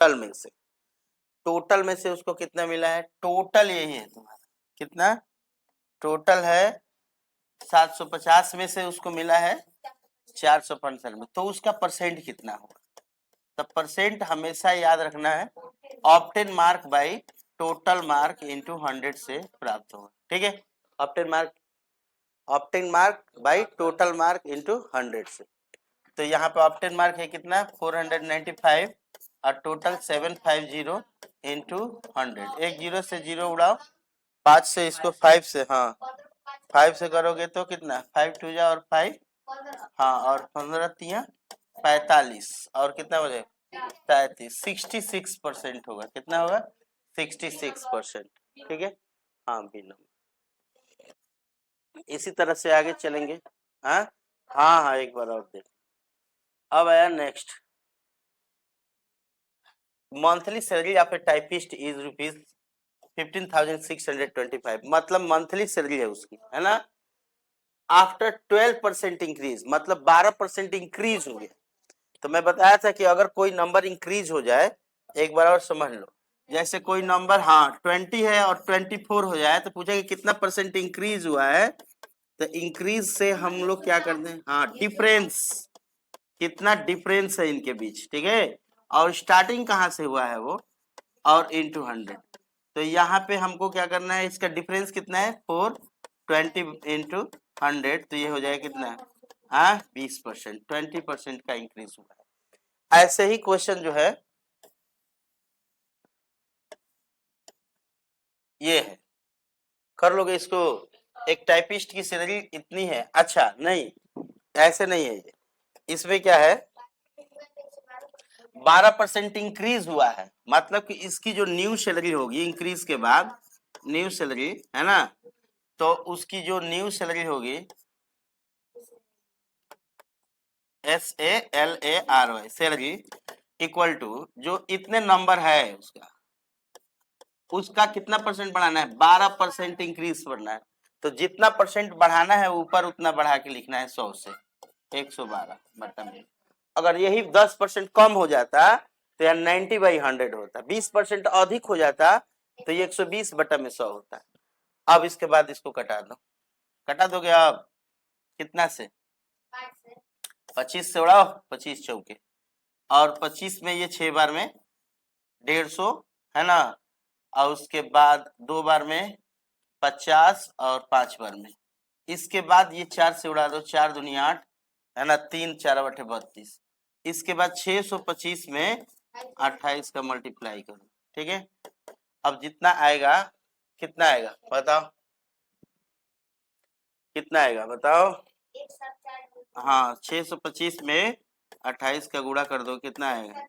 Total में से उसको कितना मिला है, टोटल यही है तुम्हारा, कितना टोटल है 750 में से उसको मिला है 465 में, तो उसका परसेंट कितना होगा। तो परसेंट हमेशा याद रखना है obtain mark by total mark into 100 से प्राप्त होगा, ठीक है। Obtain mark by total mark into 100 से, तो यहाँ पे ऑब्टेन मार्क है कितना 495 और टोटल 750 इंटू 100, एक जीरो से जीरो उड़ाओ, 5 से इसको 5 से, हाँ 5 से करोगे तो कितना 5 टू जा और 5, हाँ और 15 तिया 45 और कितना बजे 33, 66% होगा, कितना होगा 66%, ठीक है। हाँ बिना, इसी तरह से आगे चलेंगे। हाँ हाँ हाँ एक बार और देख। अब आया next, monthly salary of A typist is ₹15,625, मतलब मंथली सैलरी है उसकी, है ना। आफ्टर 12% इंक्रीज, मतलब 12% इंक्रीज हो गया। तो मैं बताया था कि अगर कोई नंबर इंक्रीज हो जाए, एक बार और समझ लो, जैसे कोई नंबर हाँ 20 है और 24 हो जाए तो पूछेगा कितना परसेंट इंक्रीज हुआ है, तो इंक्रीज से हम लोग क्या करते हैं, हाँ डिफरेंस, कितना डिफरेंस है इनके बीच, ठीक है, और स्टार्टिंग कहाँ से हुआ है वो, और इंटू 100। तो यहाँ पे हमको क्या करना है, इसका डिफरेंस कितना है 420 इंटू 100, तो ये हो जाएगा कितना, हाँ 20%, 20% का इंक्रीज हुआ है। ऐसे ही क्वेश्चन जो है ये है, कर लोगे इसको, एक टाइपिस्ट की सैलरी इतनी है, अच्छा नहीं ऐसे नहीं है ये, इसमें क्या है 12% इंक्रीज हुआ है, मतलब कि इसकी जो न्यू सैलरी होगी इंक्रीज के बाद, न्यू सैलरी है ना, तो उसकी जो न्यू सैलरी होगी SALARY सैलरी इक्वल टू जो इतने नंबर है उसका कितना परसेंट बढ़ाना है, 12% इंक्रीज करना है। तो जितना परसेंट बढ़ाना है ऊपर उतना बढ़ा के लिखना है 100 से 112 बटा में। अगर यही 10% कम हो जाता तो यार 90/100 होता, 20% अधिक हो जाता तो ये 120 बटा में 100 होता। अब इसके बाद इसको कटा दो, कटा दोगे अब कितना से 25 से उड़ाओ, 25 चौके, और 25 में ये 6 बार में 150 है ना, और उसके बाद 2 बार में 50 और 5 बार में, इसके बाद ये 4 से उड़ा दो, 4 दूनी 8 है ना, 3 4 बटे 32, इसके बाद 625 में 28 का मल्टीप्लाई करो, ठीक है। अब जितना आएगा, कितना आएगा बताओ, कितना आएगा बताओ, हाँ 625 में 28 का गुणा कर दो, कितना आएगा,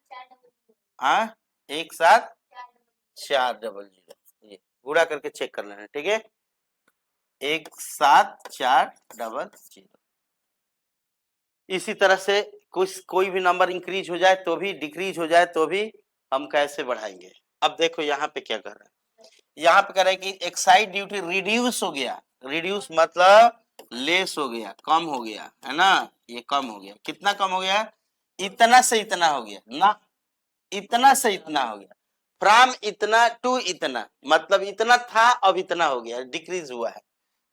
हाँ 1740, ये गुणा करके चेक कर लेना, ठीक है 1740। इसी तरह से कुछ कोई भी नंबर इंक्रीज हो जाए तो भी, डिक्रीज हो जाए तो भी हम कैसे बढ़ाएंगे। अब देखो यहाँ पे क्या कर रहा है, यहाँ पे कह रहा है कि एक्साइड ड्यूटी रिड्यूस हो गया, रिड्यूस मतलब लेस हो गया, कम हो गया, है ना, ये कम हो गया, कितना कम हो गया, इतना से इतना हो गया ना, इतना से इतना हो गया, फ्रॉम इतना टू इतना, मतलब इतना था अब इतना हो गया, डिक्रीज हुआ है,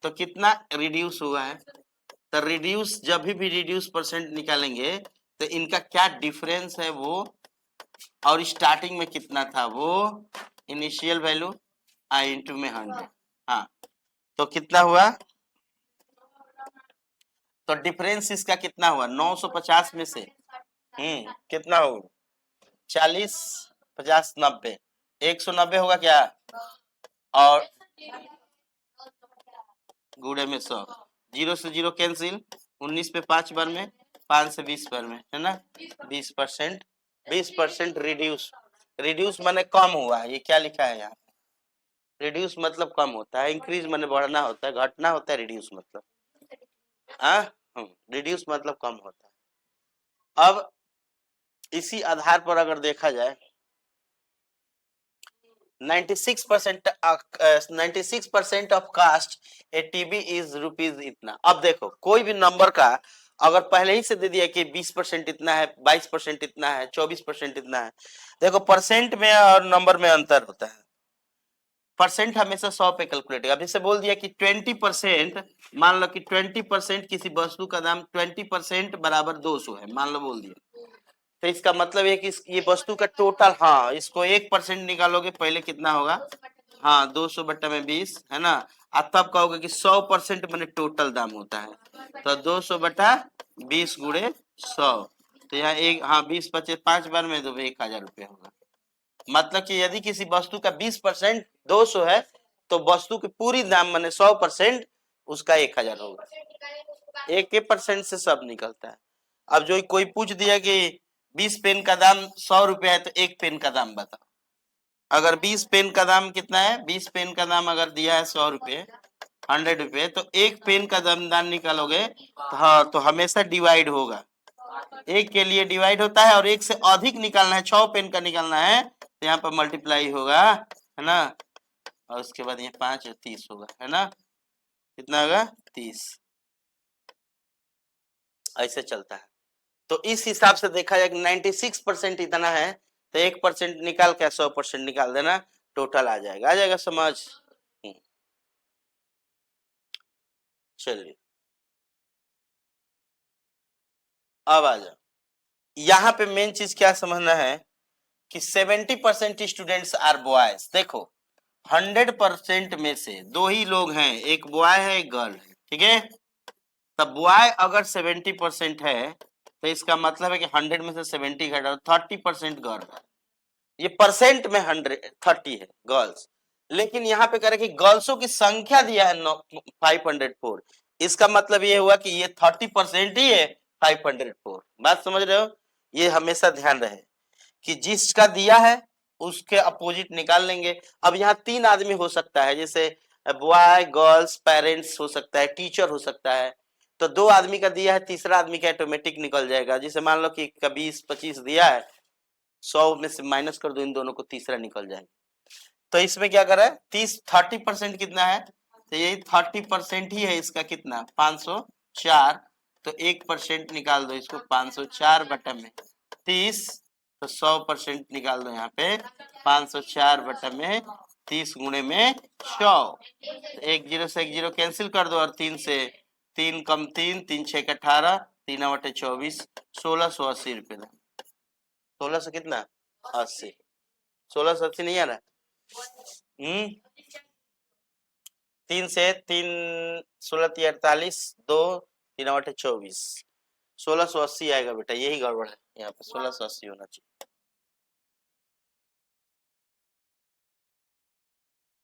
तो कितना रिड्यूस हुआ है। तो रिड्यूस जब भी रिड्यूस परसेंट निकालेंगे तो इनका क्या डिफरेंस है वो, और स्टार्टिंग में कितना था वो, इनिशियल वैल्यू आई इंटू में 100, हाँ तो कितना हुआ, तो डिफरेंस इसका कितना हुआ 950 में से कितना होगा 40 50 90 190 होगा क्या, और गुड़े में 100, 0 से 0 कैंसिल, 19 पे 5 बार में, 5 से 20 बार में, है ना 20%, 20% रिड्यूस, रिड्यूस माने कम हुआ है, ये क्या लिखा है यहाँ, रिड्यूस मतलब कम होता है, इंक्रीज माने बढ़ना होता है, घटना होता है, रिड्यूस मतलब रिड्यूस मतलब कम होता है। अब इसी आधार पर अगर देखा जाए 96% of cost a TB is rupees इतना। अब देखो कोई भी नंबर का अगर पहले ही से दे दिया कि 20% इतना है, 22% इतना है, 24% इतना है, देखो परसेंट में और नंबर में अंतर होता है। परसेंट हमेशा 100 पे कैलकुलेट होगा। अब जैसे बोल दिया कि 20%, मान लो कि 20% किसी वस्तु का दाम 20% बराबर 200 है, मान लो बोल दिया, तो इसका मतलब है कि ये वस्तु का टोटल, हाँ इसको 1% निकालोगे पहले कितना होगा, हाँ 200 बट्टा में 20 है ना, तब कहोगे कि 100% मैंने टोटल दाम होता है, तो 200 बट्टा 20 गुणे 100, तो यहाँ एक, हाँ 20 बचे 5 बार में तो 1000 रुपये होगा। मतलब कि यदि किसी वस्तु का 20% 200 है, तो वस्तु की पूरी दाम माने 100% उसका 1000 होगा। 1% से सब निकलता है। अब जो कोई पूछ दिया कि 20 पेन का दाम 100 रुपया है, तो एक पेन का दाम बताओ। अगर 20 पेन का दाम कितना है, 20 पेन का दाम अगर दिया है 100 रुपये, 100 रुपये, तो एक पेन का दाम निकालोगे, तो हाँ तो हमेशा डिवाइड होगा, एक के लिए डिवाइड होता है, और एक से अधिक निकालना है, 6 पेन का निकालना है, तो यहाँ पर मल्टीप्लाई होगा, है ना, और उसके बाद ये 5 और 30 होगा, है ना, कितना होगा 30, ऐसे चलता है। तो इस हिसाब से देखा जाए कि 96% इतना है, तो 1% निकाल के 100% निकाल देना, टोटल आ जाएगा समझ। चलिए अब आ जाओ, यहाँ पे मेन चीज क्या समझना है कि 70% स्टूडेंट्स आर बॉयज। देखो 100% में से 2 ही लोग हैं, एक बॉय है एक गर्ल है, ठीक है, तब बॉय अगर 70% है, तो इसका मतलब है कि 100 में से 70 घटा 30% गर्ल है, ये परसेंट में 130 है गर्ल्स, लेकिन यहाँ पे कह रहे कि गर्ल्सों की संख्या दिया है 504, इसका मतलब ये हुआ कि ये 30% ही है 504। बात समझ रहे हो, ये हमेशा ध्यान रहे कि जिसका दिया है उसके अपोजिट निकाल लेंगे। अब यहाँ 3 आदमी हो सकता है, जैसे बॉय गर्ल्स पेरेंट्स हो सकता है, टीचर हो सकता है, तो 2 आदमी का दिया है, तीसरा आदमी का ऑटोमेटिक निकल जाएगा। जैसे मान लो कि का 20-25 दिया है, 100 में से माइनस कर दो इन दोनों को, तीसरा निकल जाएगा। तो इसमें क्या कर रहा है, 30% कितना है, तो यही 30% ही है इसका, कितना 504, तो 1% निकाल दो इसको, 504 बटा में 30, तो 100% निकाल दो यहाँ पे, 504 बटा में 30 गुणे में 100, एक जीरो से एक जीरो कैंसिल कर दो, और 3 से 3 कम 3, 3 6 18, 3 बटे 24, 1680 रुपये। 1600 कितना 80, 1680 नहीं आ रहा, 3 से 3 16 48, 2 3 बटे 24, 1680 आएगा बेटा, यही गड़बड़ है यहाँ पे, 1680 होना चाहिए।